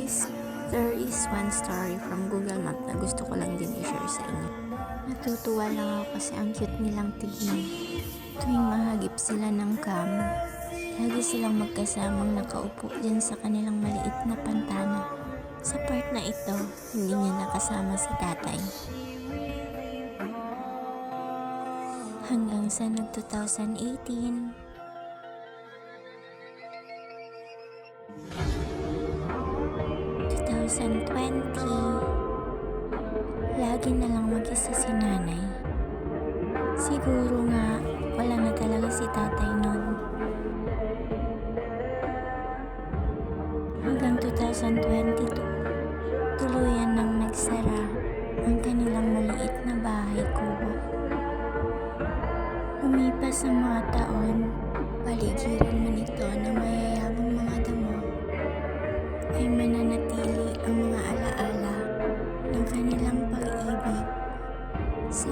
guys, there is one story from Google Map na gusto ko lang din i-share sa inyo. Natutuwa lang ako kasi ang cute nilang tignan. Tuwing mahagip sila ng cam, lagi silang magkasamang nakaupo dyan sa kanilang maliit na pantana. Sa part na ito, hindi niya nakasama si tatay. Hanggang sa nag-2018, lagi na lang mag-isa si nanay. Siguro nga wala na talaga si tatay noon. Hanggang 2022, tuluyan nang nagsara ang kanilang maliit na bahay kubo. Lumipas ang mga taon, paligiran man ito ng mayayabang mga damo, ay mananatili ang mga alaala ng kanilang pag-ibig sa